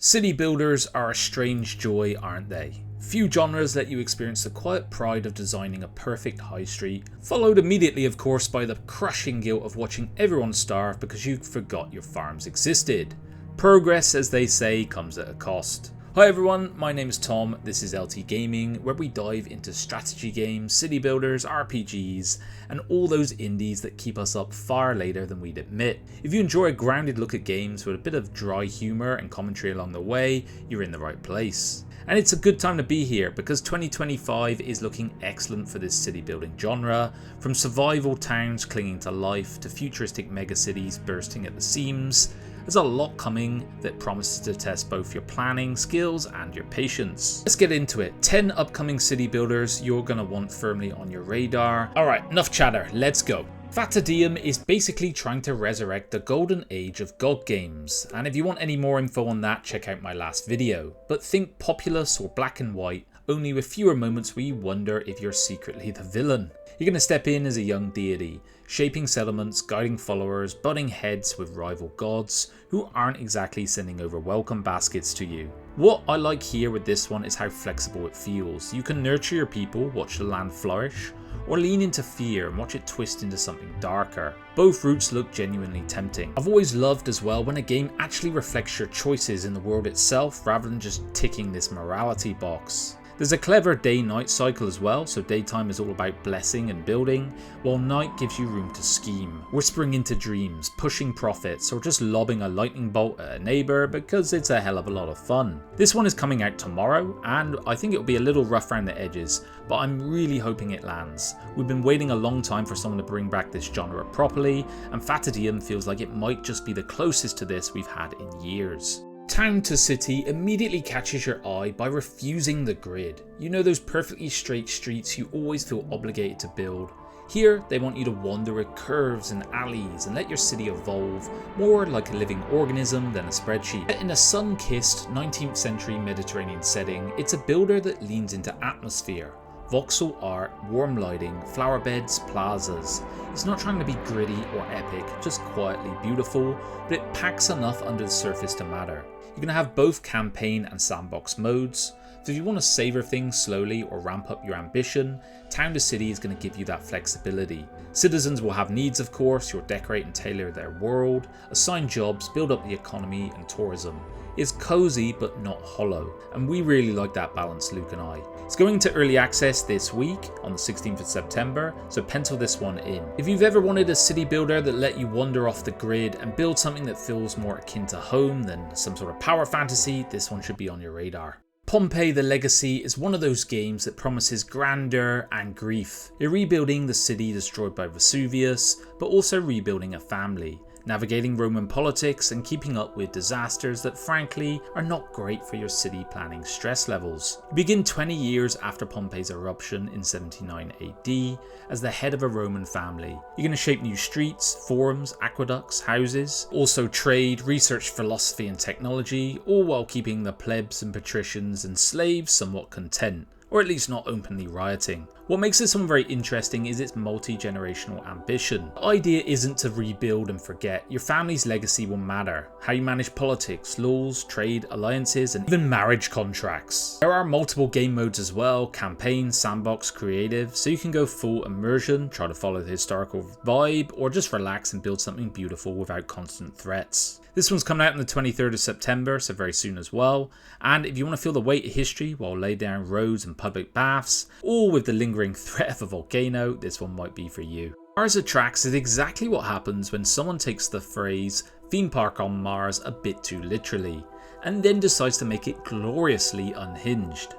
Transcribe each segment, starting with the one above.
City builders are a strange joy, aren't they? Few genres let you experience the quiet pride of designing a perfect high street, followed immediately of course by the crushing guilt of watching everyone starve because you forgot your farms existed. Progress, as they say, comes at a cost. Hi everyone, my name is Tom, this is LT Gaming, where we dive into strategy games, city builders, RPGs, and all those indies that keep us up far later than we'd admit. If you enjoy a grounded look at games with a bit of dry humour and commentary along the way, you're in the right place. And it's a good time to be here because 2025 is looking excellent for this city building genre, from survival towns clinging to life to futuristic megacities bursting at the seams. There's a lot coming that promises to test both your planning skills and your patience. Let's get into it. 10 upcoming city builders you're going to want firmly on your radar. Alright, enough chatter, let's go. Fata Deum is basically trying to resurrect the golden age of GOG games, and if you want any more info on that, check out my last video. But think populous or black and white, only with fewer moments where you wonder if you're secretly the villain. You're going to step in as a young deity, shaping settlements, guiding followers, butting heads with rival gods who aren't exactly sending over welcome baskets to you. What I like here with this one is how flexible it feels. You can nurture your people, watch the land flourish, or lean into fear and watch it twist into something darker. Both routes look genuinely tempting. I've always loved as well when a game actually reflects your choices in the world itself rather than just ticking this morality box. There's a clever day-night cycle as well, so daytime is all about blessing and building, while night gives you room to scheme, whispering into dreams, pushing profits, or just lobbing a lightning bolt at a neighbour because it's a hell of a lot of fun. This one is coming out tomorrow, and I think it'll be a little rough around the edges, but I'm really hoping it lands. We've been waiting a long time for someone to bring back this genre properly, and Fata Deum feels like it might just be the closest to this we've had in years. Town to City immediately catches your eye by refusing the grid. You know those perfectly straight streets you always feel obligated to build? Here, they want you to wander with curves and alleys and let your city evolve, more like a living organism than a spreadsheet. In a sun-kissed 19th century Mediterranean setting, it's a builder that leans into atmosphere. Voxel art, warm lighting, flower beds, plazas. It's not trying to be gritty or epic, just quietly beautiful, but it packs enough under the surface to matter. You're going to have both campaign and sandbox modes, so if you want to savour things slowly or ramp up your ambition, Town to City is going to give you that flexibility. Citizens will have needs of course, you'll decorate and tailor their world, assign jobs, build up the economy and tourism. It's cosy but not hollow, and we really like that balance, Luke and I. It's going to early access this week on the 16th of September, so pencil this one in. If you've ever wanted a city builder that let you wander off the grid and build something that feels more akin to home than some sort of power fantasy, this one should be on your radar. Pompeii The Legacy is one of those games that promises grandeur and grief. You're rebuilding the city destroyed by Vesuvius, but also rebuilding a family, navigating Roman politics and keeping up with disasters that frankly are not great for your city planning stress levels. You begin 20 years after Pompeii's eruption in 79 AD as the head of a Roman family. You're going to shape new streets, forums, aqueducts, houses, also trade, research philosophy and technology, all while keeping the plebs and patricians and slaves somewhat content, or at least not openly rioting. What makes this one very interesting is its multi-generational ambition. The idea isn't to rebuild and forget. Your family's legacy will matter. How you manage politics, laws, trade, alliances, and even marriage contracts. There are multiple game modes as well, campaign, sandbox, creative, so you can go full immersion, try to follow the historical vibe, or just relax and build something beautiful without constant threats. This one's coming out on the 23rd of September, so very soon as well. And if you want to feel the weight of history while lay down roads and public baths, or with the lingering threat of a volcano, this one might be for you. Mars Attracts is exactly what happens when someone takes the phrase theme park on Mars a bit too literally, and then decides to make it gloriously unhinged.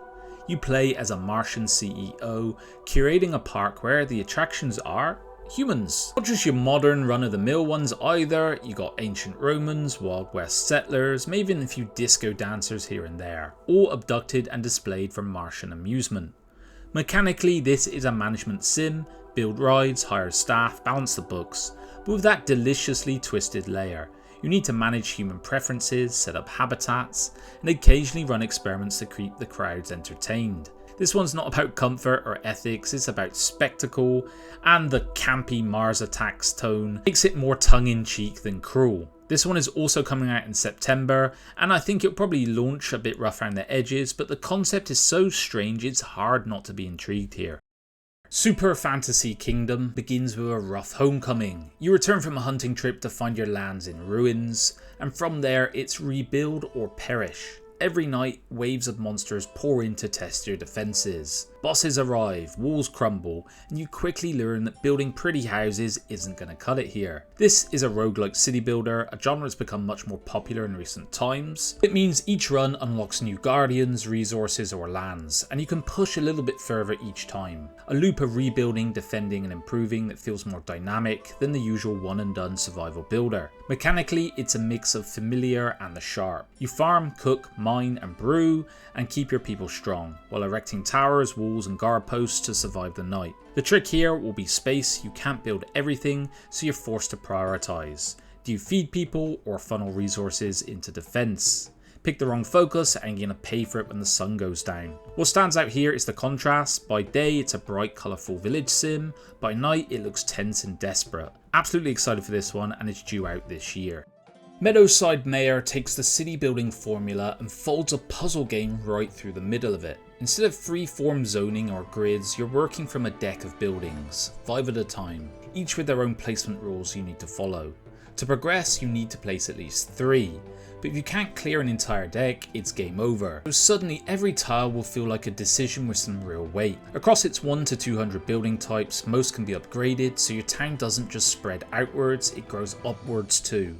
You play as a Martian CEO, curating a park where the attractions are humans. Not just your modern run-of-the-mill ones either, you got ancient Romans, Wild West settlers, maybe even a few disco dancers here and there, all abducted and displayed for Martian amusement. Mechanically, this is a management sim, build rides, hire staff, balance the books, but with that deliciously twisted layer. You need to manage human preferences, set up habitats, and occasionally run experiments to keep the crowds entertained. This one's not about comfort or ethics, it's about spectacle, and the campy Mars Attacks tone makes it more tongue-in-cheek than cruel. This one is also coming out in September, and I think it'll probably launch a bit rough around the edges, but the concept is so strange it's hard not to be intrigued here. Super Fantasy Kingdom begins with a rough homecoming. You return from a hunting trip to find your lands in ruins, and from there it's rebuild or perish. Every night, waves of monsters pour in to test your defences. Bosses arrive, walls crumble, and you quickly learn that building pretty houses isn't going to cut it here. This is a roguelike city builder, a genre that's become much more popular in recent times. It means each run unlocks new guardians, resources or lands, and you can push a little bit further each time. A loop of rebuilding, defending and improving that feels more dynamic than the usual one and done survival builder. Mechanically, it's a mix of familiar and the sharp. You farm, cook, mine and brew, and keep your people strong, while erecting towers, walls and guard posts to survive the night. The trick here will be space. You can't build everything, so you're forced to prioritize. Do you feed people or funnel resources into defense? Pick the wrong focus and you're gonna pay for it when the sun goes down. What stands out here is the contrast. By day it's a bright colourful village sim, by night it looks tense and desperate. Absolutely excited for this one, and it's due out this year. Meadowside Mayor takes the city building formula and folds a puzzle game right through the middle of it. Instead of free-form zoning or grids, you're working from a deck of buildings, 5 at a time, each with their own placement rules you need to follow. To progress, you need to place at least 3, but if you can't clear an entire deck, it's game over. So suddenly every tile will feel like a decision with some real weight. Across its 1 to 200 building types, most can be upgraded, so your town doesn't just spread outwards, it grows upwards too.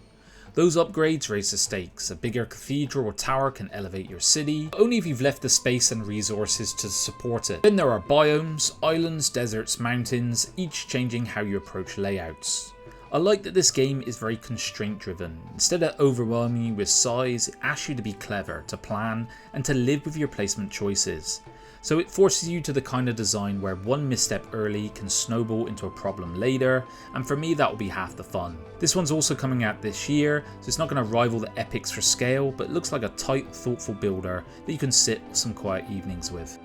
Those upgrades raise the stakes. A bigger cathedral or tower can elevate your city, but only if you've left the space and resources to support it. Then there are biomes, islands, deserts, mountains, each changing how you approach layouts. I like that this game is very constraint driven. Instead of overwhelming you with size, it asks you to be clever, to plan, and to live with your placement choices. So it forces you to the kind of design where one misstep early can snowball into a problem later, and for me that will be half the fun. This one's also coming out this year, so it's not going to rival the epics for scale, but it looks like a tight, thoughtful builder that you can sit some quiet evenings with.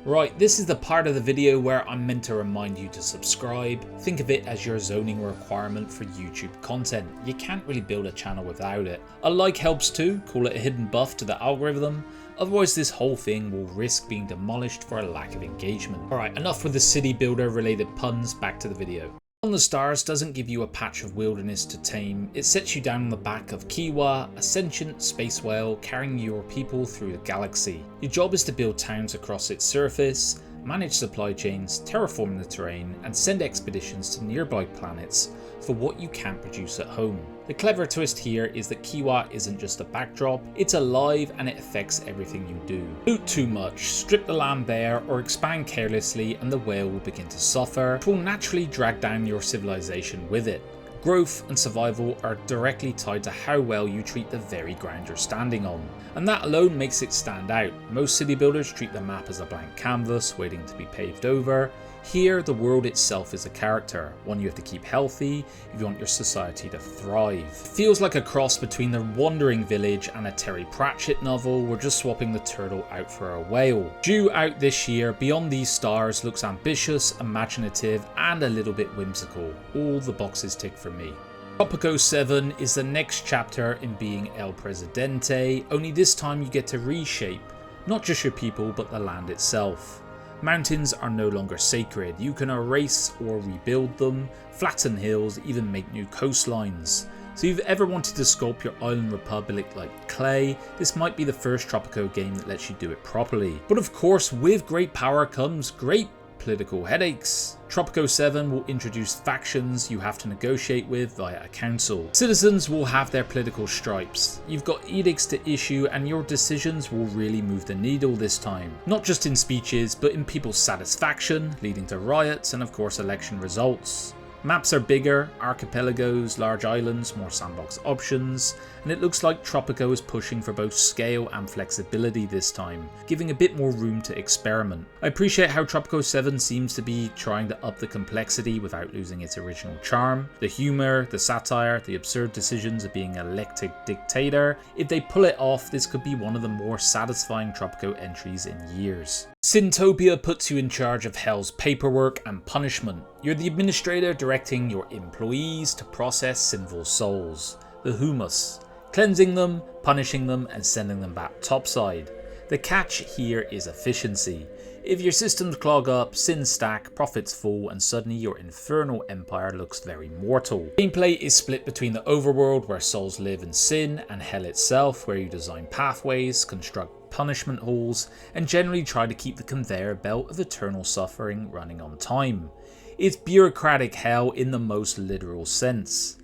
Right, this is the part of the video where I'm meant to remind you to subscribe. Think of it as your zoning requirement for YouTube content. You can't really build a channel without it. A like helps too, call it a hidden buff to the algorithm. Otherwise this whole thing will risk being demolished for a lack of engagement. Alright, enough with the city builder related puns, back to the video. On the Stars doesn't give you a patch of wilderness to tame, it sets you down on the back of Kiwa, a sentient space whale carrying your people through the galaxy. Your job is to build towns across its surface, manage supply chains, terraform the terrain, and send expeditions to nearby planets for what you can't produce at home. The clever twist here is that Kiwa isn't just a backdrop, it's alive and it affects everything you do. Loot too much, strip the land bare, or expand carelessly and the whale will begin to suffer, which will naturally drag down your civilization with it. Growth and survival are directly tied to how well you treat the very ground you're standing on, and that alone makes it stand out. Most city builders treat the map as a blank canvas waiting to be paved over. Here, the world itself is a character, one you have to keep healthy if you want your society to thrive. It feels like a cross between The Wandering Village and a Terry Pratchett novel. We're just swapping the turtle out for a whale. Due out this year, Beyond These Stars looks ambitious, imaginative, and a little bit whimsical. All the boxes tick for me. Tropico 7 is the next chapter in being El Presidente, only this time you get to reshape, not just your people, but the land itself. Mountains are no longer sacred, you can erase or rebuild them, flatten hills, even make new coastlines. So if you've ever wanted to sculpt your island republic like clay, this might be the first Tropico game that lets you do it properly. But of course, with great power comes great political headaches. Tropico 7 will introduce factions you have to negotiate with via a council. Citizens will have their political stripes. You've got edicts to issue and your decisions will really move the needle this time. Not just in speeches, but in people's satisfaction, leading to riots and of course election results. Maps are bigger, archipelagos, large islands, more sandbox options, and it looks like Tropico is pushing for both scale and flexibility this time, giving a bit more room to experiment. I appreciate how Tropico 7 seems to be trying to up the complexity without losing its original charm. The humour, the satire, the absurd decisions of being an elected dictator. If they pull it off, this could be one of the more satisfying Tropico entries in years. Sintopia puts you in charge of hell's paperwork and punishment. You're the administrator directing your employees to process sinful souls. the humus, cleansing them, punishing them and sending them back topside. The catch here is efficiency. If your systems clog up, sins stack, profits fall, and suddenly your infernal empire looks very mortal. Gameplay is split between the overworld where souls live in sin, and hell itself where you design pathways, construct punishment halls, and generally try to keep the conveyor belt of eternal suffering running on time. It's bureaucratic hell in the most literal sense.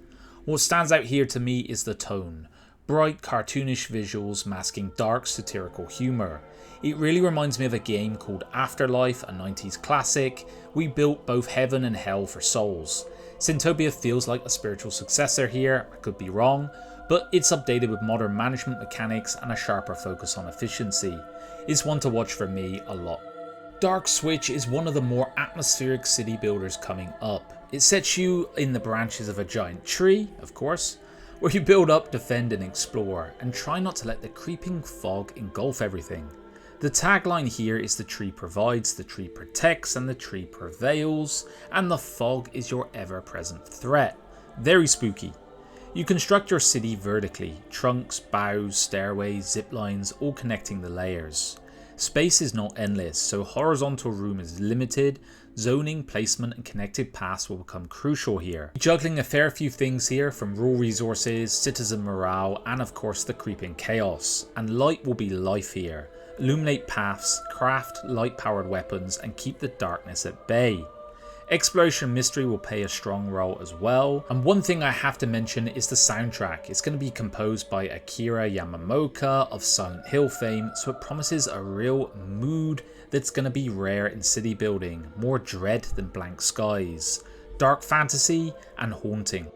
What stands out here to me is the tone. Bright, cartoonish visuals masking dark, satirical humour. It really reminds me of a game called Afterlife, a 90s classic. We built both heaven and hell for souls. Sintopia feels like a spiritual successor here, I could be wrong, but it's updated with modern management mechanics and a sharper focus on efficiency. It's one to watch for me a lot. DarkSwitch is one of the more atmospheric city builders coming up. It sets you in the branches of a giant tree, of course, where you build up, defend and explore, and try not to let the creeping fog engulf everything. The tagline here is the tree provides, the tree protects, and the tree prevails, and the fog is your ever-present threat. Very spooky. You construct your city vertically, trunks, boughs, stairways, zip lines, all connecting the layers. Space is not endless, so horizontal room is limited. Zoning, placement and connected paths will become crucial here. Juggling a fair few things here, from raw resources, citizen morale, and of course the creeping chaos. And light will be life here. Illuminate paths, craft light powered weapons and keep the darkness at bay. Exploration mystery will play a strong role as well. And one thing I have to mention is the soundtrack. It's going to be composed by Akira Yamamoto of Silent Hill fame, so it promises a real mood that's going to be rare in city building, more dread than blank skies, dark fantasy and haunting.